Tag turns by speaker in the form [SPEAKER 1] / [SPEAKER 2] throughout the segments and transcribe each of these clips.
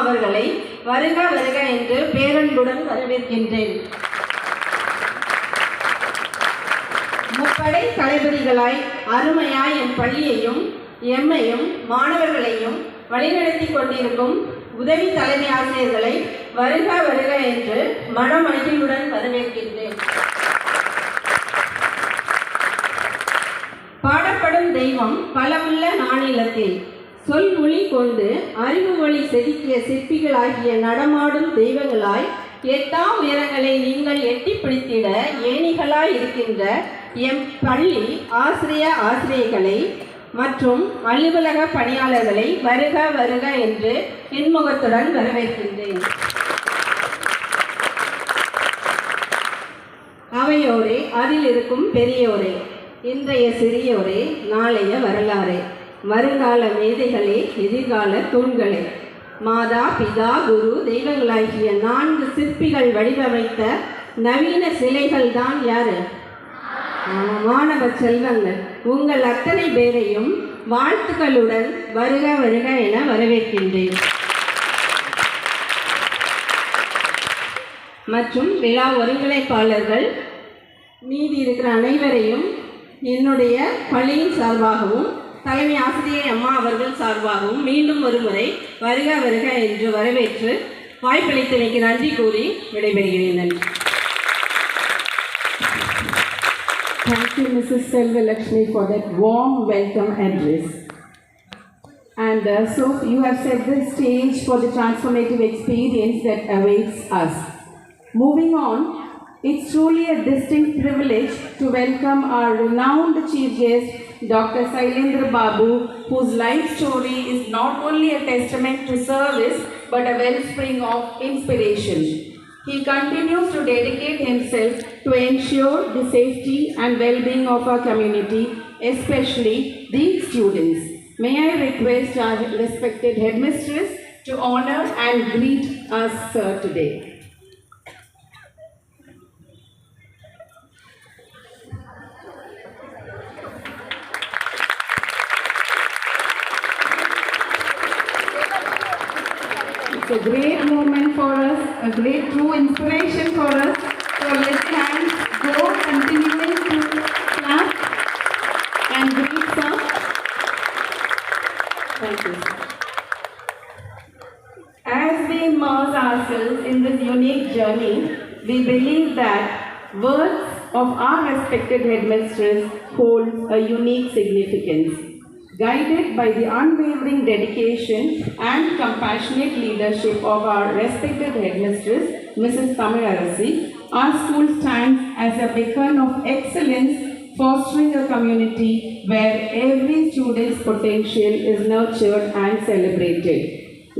[SPEAKER 1] அவர்களை வருக வருக என்று பேரன்புடன் வரவேற்கின்றேன். முப்படை தளபதிகளாய் அருமையாய் என் பள்ளியையும் எம்மையும் மாணவர்களையும் வழிநடத்தி கொண்டிருக்கும் உதவி தலைமை ஆசிரியர்களை வருக வருக என்று மனமகிழ்வுடன் வரவேற்கின்றேன். பாடப்படும் தெய்வம் பலமுள்ள நானிலத்தில் சொல் மொழி கொண்டு அறிவு வழி செதுக்கிய சிற்பிகளாகிய நடமாடும் தெய்வங்களாய் எட்டா உயரங்களை நீங்கள் எட்டி பிடித்திட ஏணிகளாய் இருக்கின்ற எம் பள்ளி ஆசிரியர்களை மற்றும் அலுவலக பணியாளர்களை வருக வருக என்று இன்முகத்துடன் வரவேற்கின்றேன். அவையோரே, அதில் இருக்கும் பெரியோரே, இன்றைய சிறியோரே, நாளைய வரலாறே, வருங்கால மேதைகளே, எதிர்கால தூண்களே, மாதா பிதா குரு தெய்வங்களாகிய 4 சிற்பிகள் வடிவமைத்த நவீன சிலைகள் தான் யாரு? மாணவ செல்வங்கள். உங்கள் அத்தனை பேரையும் வாழ்த்துக்களுடன் வருக வருக என வரவேற்கின்றேன். மற்றும் விழா ஒருங்கிணைப்பாளர்கள் மீதி இருக்கிற அனைவரையும் என்னுடைய பள்ளியின் சார்பாகவும் தலைமை ஆசிரியர் அம்மா அவர்கள் சார்பாகவும் மீண்டும் ஒரு முறை வருக வருக என்று வரவேற்று வாய்ப்பளித்தமைக்கு நன்றி கூறி விடைபெறுகிறேன். நன்றி.
[SPEAKER 2] Thank you, Mrs. Selva Lakshmi, for that warm welcome address. And so you have set the stage for the transformative experience that awaits us. Moving on, it's truly a distinct privilege to welcome our renowned chief guest, Dr. Sailendra Babu, whose life story is not only a testament to service but a wellspring of inspiration. He continues to dedicate himself to ensure the safety and well-being of our community, especially the students. May I request our respected headmistress to honor and greet us today. It's a great moment for us, a great true inspiration for us. So let's hands go, continuing to clap and greet sir. Thank you. As we immerse ourselves in this unique journey, we believe that words of our respected headmistress hold a unique significance. Guided by the unwavering dedication and compassionate leadership of our respected headmistress, Mrs. Tamilarasi, our school stands as a beacon of excellence, fostering a community where every student's potential is nurtured and celebrated.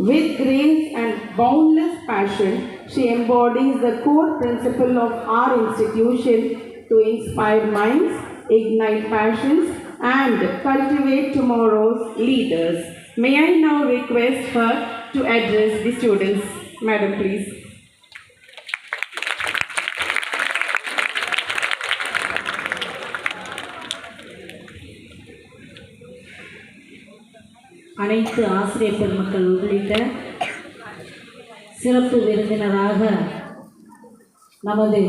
[SPEAKER 2] With grace and boundless passion, she embodies the core principle of our institution to inspire minds, ignite passions, and cultivate tomorrow's leaders. May I now request her to address the students. Madam, please.
[SPEAKER 3] அனைத்து ஆசிரியர் பெருமக்கள் உள்ளிட்ட சிறப்பு விருந்தினராக நமது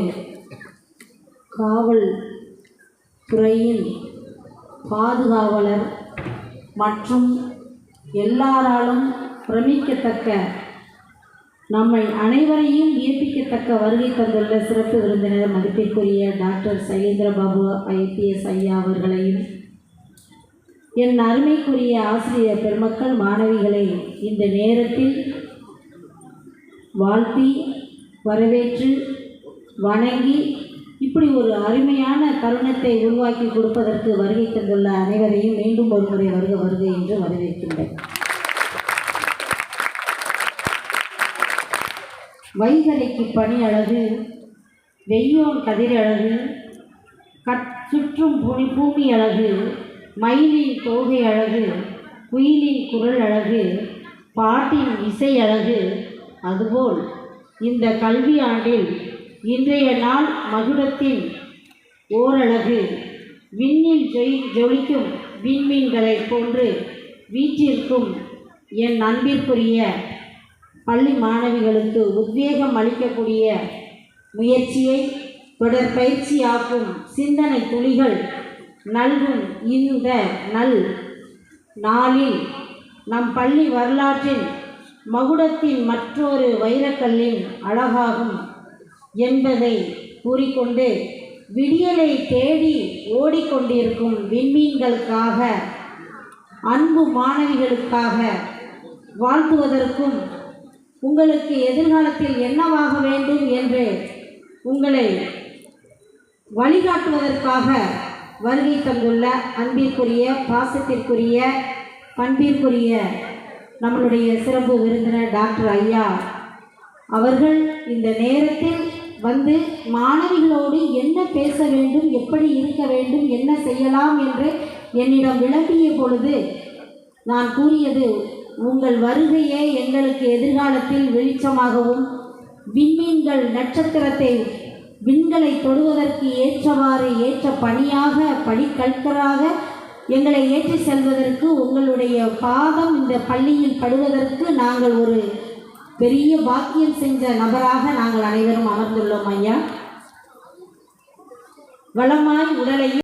[SPEAKER 3] காவல் துறையின் பாதுகாவலர் மற்றும் எல்லாராலும் பிரமிக்கத்தக்க நம்மை அனைவரையும் வியப்பிக்கத்தக்க வருகை தந்துள்ள சிறப்பு விருந்தினர் மதிப்பிற்குரிய டாக்டர் சைலேந்திர பாபு ஐபிஎஸ் ஐயா அவர்களையும் என் அருமைக்குரிய ஆசிரியர் பெருமக்கள் மாணவிகளை இந்த நேரத்தில் வாழ்த்தி வரவேற்று வணங்கி இப்படி ஒரு அருமையான தருணத்தை உருவாக்கி கொடுப்பதற்கு வருகை தந்துள்ள அனைவரையும் மீண்டும் ஒரு முறை வருக வருக என்று வரவேற்கின்றேன். வைகரைக்கு பனி அழகு, வெய்யோன் கதிர் அழகு, சுற்றும் பூமி அழகு, மயிலின் தோகை அழகு, குயிலின் குரல் அழகு, பாட்டின் இசை அழகு. அதுபோல் இந்த கல்வி ஆண்டில் இன்றைய நாள் மகுடத்தின் ஓரழகு விண்ணில் ஜொலிக்கும் விண்மீன்களை போன்று வீற்றிருக்கும் என் அன்பிற்குரிய பள்ளி மாணவிகளுக்கு உத்வேகம் அளிக்கக்கூடிய முயற்சியை தொடர் பயிற்சியாக்கும் சிந்தனை துளிகள் நல்கும் இந்த நாளில் நம் பள்ளி வரலாற்றின் மகுடத்தின் மற்றொரு வைரக்கல்லின் அழகாகும் என்பதை கூறிக்கொண்டு விடியலை தேடி ஓடிக்கொண்டிருக்கும் விண்மீன்களுக்காக அன்பு மாணவிகளுக்காக வாழ்த்துவதற்கும் உங்களுக்கு எதிர்காலத்தில் என்னவாக வேண்டும் என்று உங்களை வழிகாட்டுவதற்காக வருகை தந்துள்ள அன்பிற்குரிய பாசத்திற்குரிய பண்பிற்குரிய நம்மளுடைய சிறப்பு விருந்தினர் டாக்டர் ஐயா அவர்கள் இந்த நேரத்தில் வந்து மாணவிகளோடு என்ன பேச வேண்டும், எப்படி இருக்க வேண்டும், என்ன செய்யலாம் என்று என்னிடம் விளக்கிய பொழுது நான் கூறியது, உங்கள் வருகையே எங்களுக்கு எதிர்காலத்தில் வெளிச்சமாகவும் விண்மீன்கள் நட்சத்திரத்தை விண்களை தொடுவதற்கு ஏற்றவாறு ஏற்ற பணியாக படிக்கல்கராக எங்களை ஏற்றி செல்வதற்கு உங்களுடைய பாதம் இந்த பள்ளியில் படுவதற்கு நாங்கள் ஒரு பெரிய பாக்கியம் செஞ்ச நபராக நாங்கள் அனைவரும் அமர்ந்துள்ளோம் ஐயா. வளமாய் உடலையும்